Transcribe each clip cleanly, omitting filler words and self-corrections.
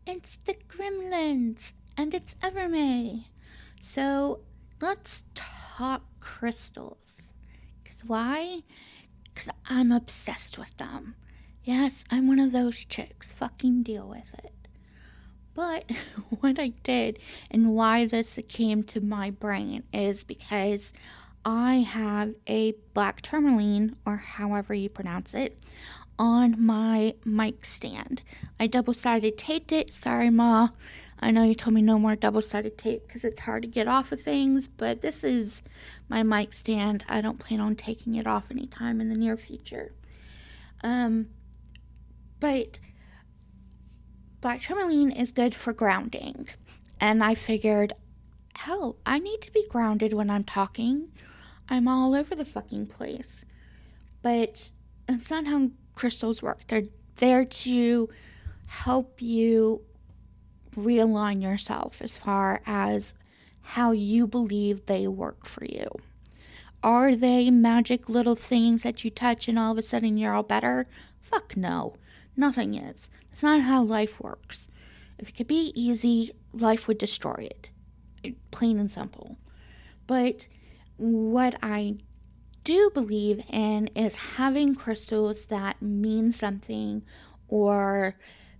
It's the Gremlins, and it's Evermay. So let's talk crystals. Because why? Because I'm obsessed with them. Yes, I'm one of those chicks. Fucking deal with it. But what I did and why this came to my brain is because I have a black tourmaline, or however you pronounce it, on my mic stand. I double-sided taped it. Sorry, Ma. I know you told me no more double-sided tape because it's hard to get off of things, but this is my mic stand. I don't plan on taking it off anytime in the near future. But black tourmaline is good for grounding. And I figured, hell, I need to be grounded when I'm talking. I'm all over the fucking place. But that's not how crystals work. They're there to help you realign yourself as far as how you believe they work for you. Are they magic little things that you touch and all of a sudden you're all better? Fuck no. Nothing is. That's not how life works. If it could be easy, life would destroy it. Plain and simple. But what I do believe in is having crystals that mean something or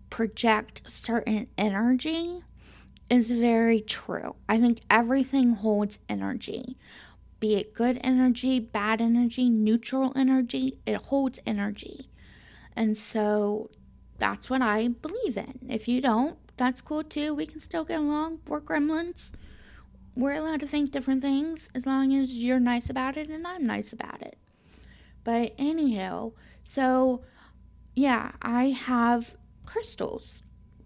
project certain energy is very true. I think everything holds energy. Be it good energy, bad energy, neutral energy, it holds energy. And so that's what I believe in. If you don't, that's cool too. We can still get along. We're gremlins. We're allowed to think different things as long as you're nice about it and I'm nice about it. But anyhow, so yeah, I have crystals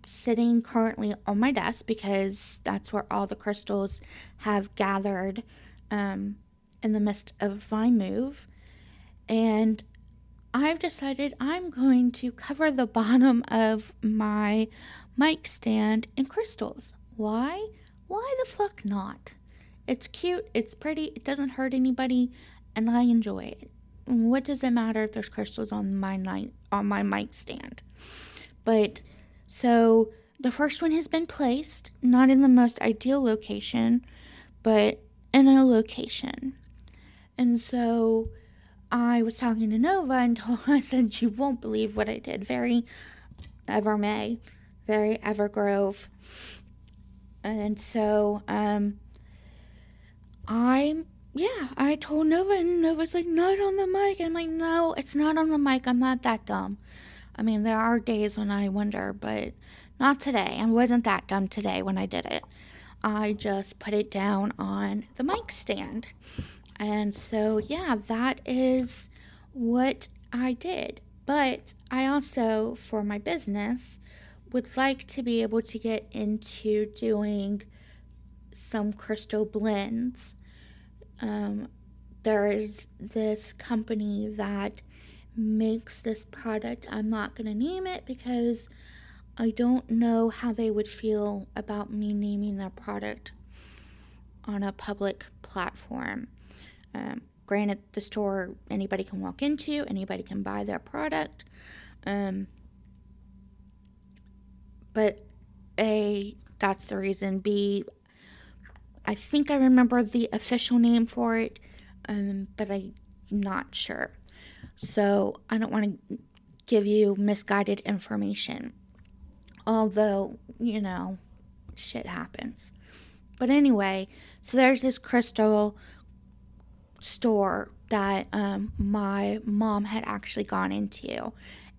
sitting currently on my desk because that's where all the crystals have gathered in the midst of my move. And I've decided I'm going to cover the bottom of my mic stand in crystals. Why? Why the fuck not? It's cute, it's pretty, it doesn't hurt anybody, and I enjoy it. What does it matter if there's crystals on my mic stand? But so the first one has been placed, not in the most ideal location, but in a location. And so I was talking to Nova and I said, you won't believe what I did. Very Evermay, very Evergrove. And so, I told Nova, and Nova's like, not on the mic. And I'm like, no, it's not on the mic. I'm not that dumb. I mean, there are days when I wonder, but not today. I wasn't that dumb today when I did it. I just put it down on the mic stand. And so, yeah, that is what I did. But I also, for my business, would like to be able to get into doing some crystal blends. There is this company that makes this product. I'm not going to name it because I don't know how they would feel about me naming their product on a public platform. Granted, the store anybody can walk into, anybody can buy their product. But A, that's the reason. B, I think I remember the official name for it, but I'm not sure. So I don't want to give you misguided information. Although, shit happens. But anyway, so there's this crystal store that my mom had actually gone into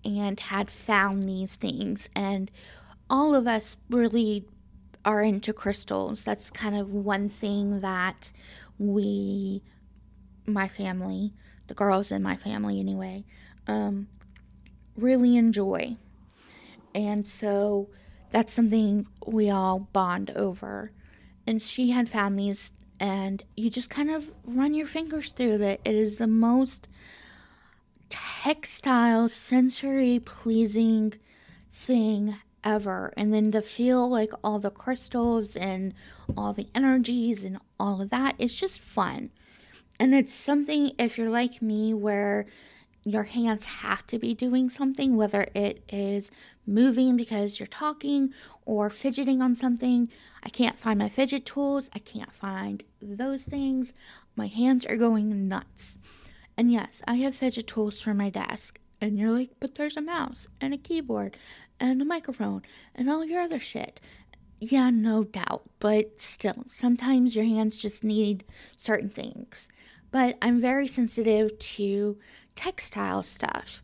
and had found these things. And all of us really are into crystals. That's kind of one thing that my family, the girls in my family anyway, really enjoy. And so that's something we all bond over. And she had found these, and you just kind of run your fingers through it. It is the most textile, sensory pleasing thing ever. And then to feel like all the crystals and all the energies and all of that, it's just fun. And it's something, if you're like me, where your hands have to be doing something, whether it is moving because you're talking or fidgeting on something. I can't find my fidget tools. I can't find those things. My hands are going nuts. And yes, I have fidget tools for my desk. And you're like, but there's a mouse and a keyboard and a microphone and all your other shit. Yeah, no doubt. But still, sometimes your hands just need certain things. But I'm very sensitive to textile stuff.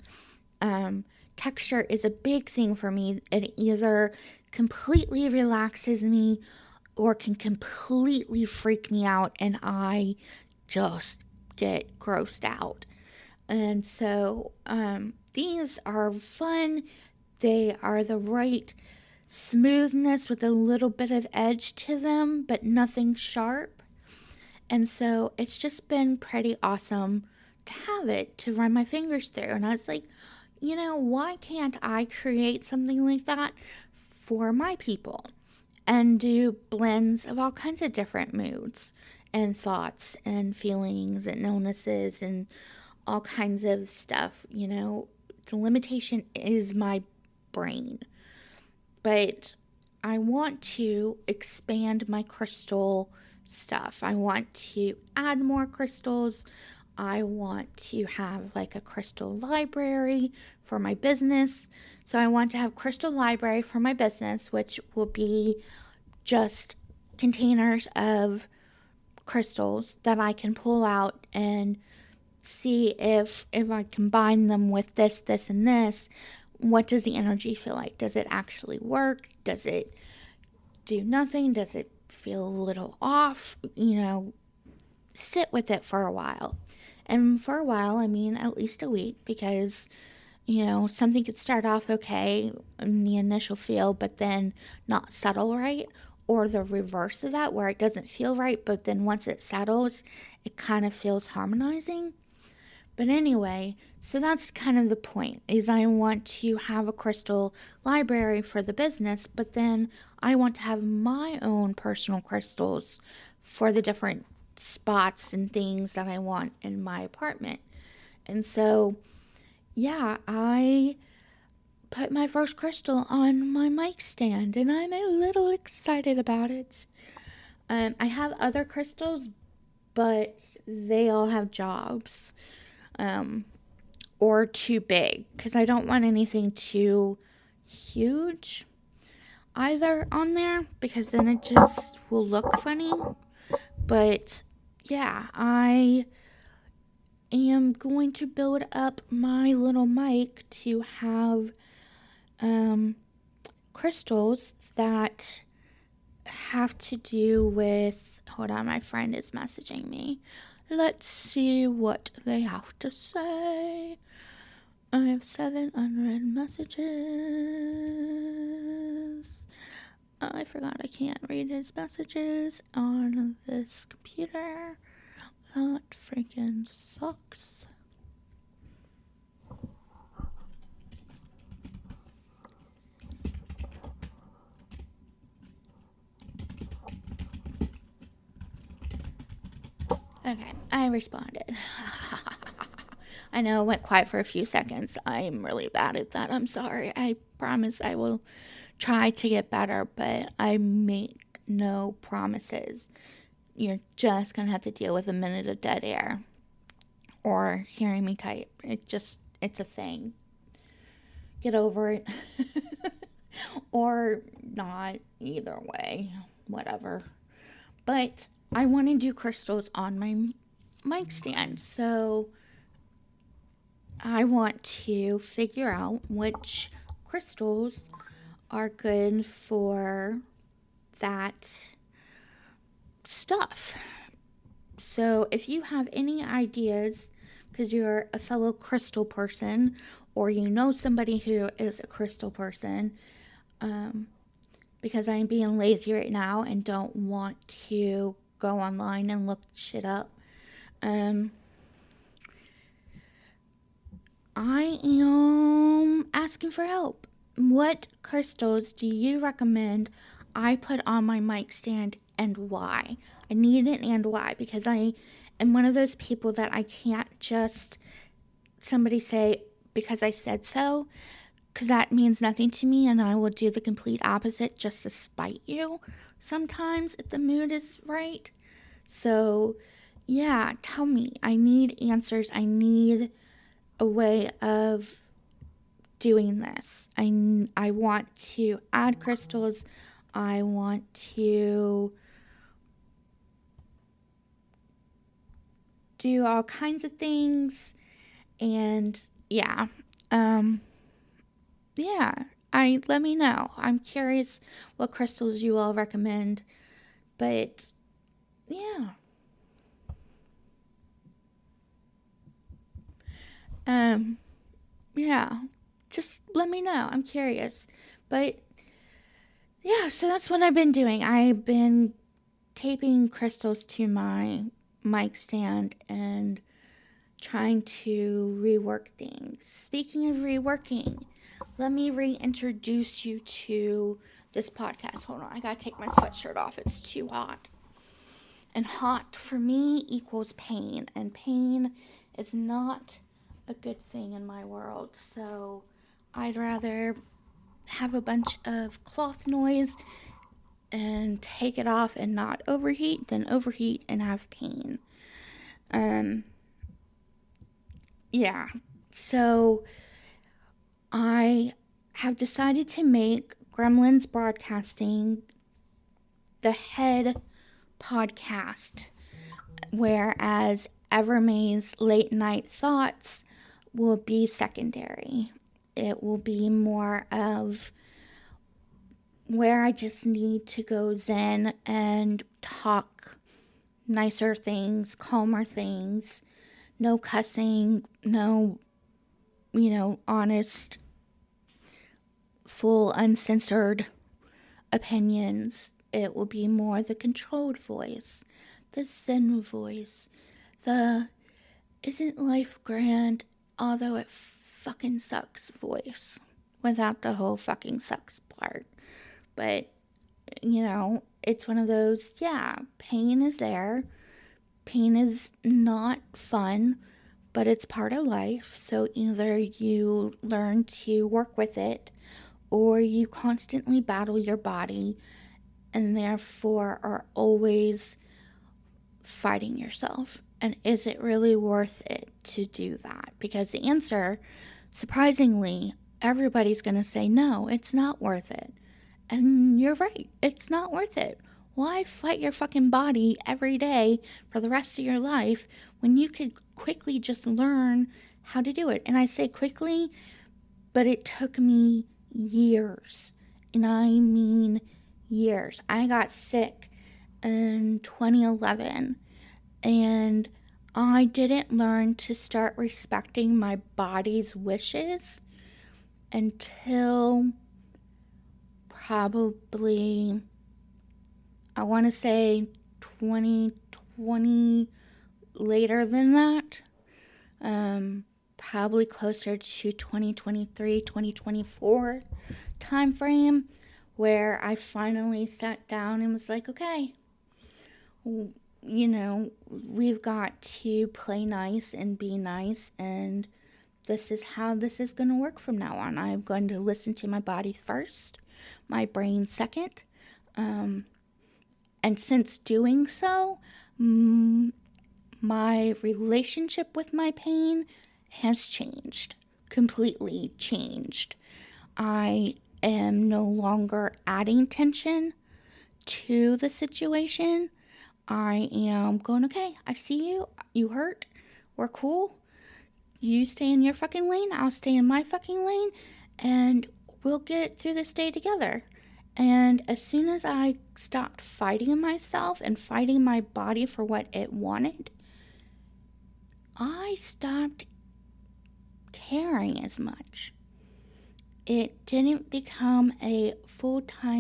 Um, Texture is a big thing for me. It either completely relaxes me or can completely freak me out, and I just get grossed out. And so these are fun. They are the right smoothness with a little bit of edge to them, but nothing sharp. And so it's just been pretty awesome to have it to run my fingers through. And I was like, why can't I create something like that for my people and do blends of all kinds of different moods and thoughts and feelings and illnesses and all kinds of stuff? The limitation is my brain. But I want to expand my crystal stuff. I want to add more crystals. I want to have like a crystal library for my business. So I want to have crystal library for my business, which will be just containers of crystals that I can pull out and see if I combine them with this and this, what does the energy feel like? Does it actually work? Does it do nothing? Does it feel a little off? Sit with it for a while. And for a while, I mean at least a week, because something could start off okay in the initial feel, but then not settle right, or the reverse of that, where it doesn't feel right, but then once it settles, it kind of feels harmonizing. But anyway, so that's kind of the point, is I want to have a crystal library for the business, but then I want to have my own personal crystals for the different spots and things that I want in my apartment. And so, yeah, I put my first crystal on my mic stand, and I'm a little excited about it. I have other crystals, but they all have jobs. Or too big, because I don't want anything too huge either on there, because then it just will look funny. But yeah, I am going to build up my little mic to have crystals that have to do with, hold on, my friend is messaging me. Let's see what they have to say. I have 7 unread messages. I forgot I can't read his messages on this computer. That freaking sucks. Okay, I responded. I know it went quiet for a few seconds. I'm really bad at that. I'm sorry. I promise I will try to get better, but I make no promises. You're just going to have to deal with a minute of dead air or hearing me type. It's a thing. Get over it. Or not, either way. Whatever. But I want to do crystals on my mic stand, so I want to figure out which crystals are good for that stuff. So if you have any ideas, because you're a fellow crystal person, or you know somebody who is a crystal person, because I'm being lazy right now and don't want to go online and look shit up, I am asking for help. What crystals do you recommend I put on my mic stand, and why? I need it and why, because I am one of those people that I can't just somebody say, because I said so, because that means nothing to me, and I will do the complete opposite just to spite you sometimes if the mood is right. So, yeah, tell me. I need answers. I need a way of doing this. I want to add crystals. I want to do all kinds of things. And yeah, um, yeah, let me know. I'm curious what crystals you all recommend. But yeah. Um, yeah. Just let me know. I'm curious. But yeah, so that's what I've been doing. I've been taping crystals to my mic stand and trying to rework things. Speaking of reworking, let me reintroduce you to this podcast. Hold on, I gotta take my sweatshirt off. It's too hot. And hot for me equals pain, and pain is not a good thing in my world. So I'd rather have a bunch of cloth noise and take it off and not overheat than overheat and have pain. Yeah. So I have decided to make Gremlins Broadcasting the head podcast, whereas Evermay's Late Night Thoughts will be secondary. It will be more of where I just need to go zen and talk nicer things, calmer things, no cussing, no, honest, full, uncensored opinions. It will be more the controlled voice, the zen voice, the isn't life grand, although it fucking sucks voice, without the whole fucking sucks part. But, it's one of those, yeah, pain is there. Pain is not fun, but it's part of life. So either you learn to work with it or you constantly battle your body and therefore are always fighting yourself. And is it really worth it to do that? Because the answer, surprisingly, everybody's going to say no, it's not worth it. And you're right, it's not worth it. Why fight your fucking body every day for the rest of your life when you could quickly just learn how to do it? And I say quickly, but it took me years. And I mean years. I got sick in 2011 and I didn't learn to start respecting my body's wishes until probably, I want to say 2020, later than that. Probably closer to 2023, 2024 time frame, where I finally sat down and was like, okay, we've got to play nice and be nice, and this is how this is going to work from now on. I'm going to listen to my body first, my brain second. And since doing so, my relationship with my pain has changed, completely changed. I am no longer adding tension to the situation. I am going, okay, I see you, you hurt, we're cool. You stay in your fucking lane, I'll stay in my fucking lane, and we'll get through this day together. And as soon as I stopped fighting myself and fighting my body for what it wanted, I stopped caring as much. It didn't become a full-time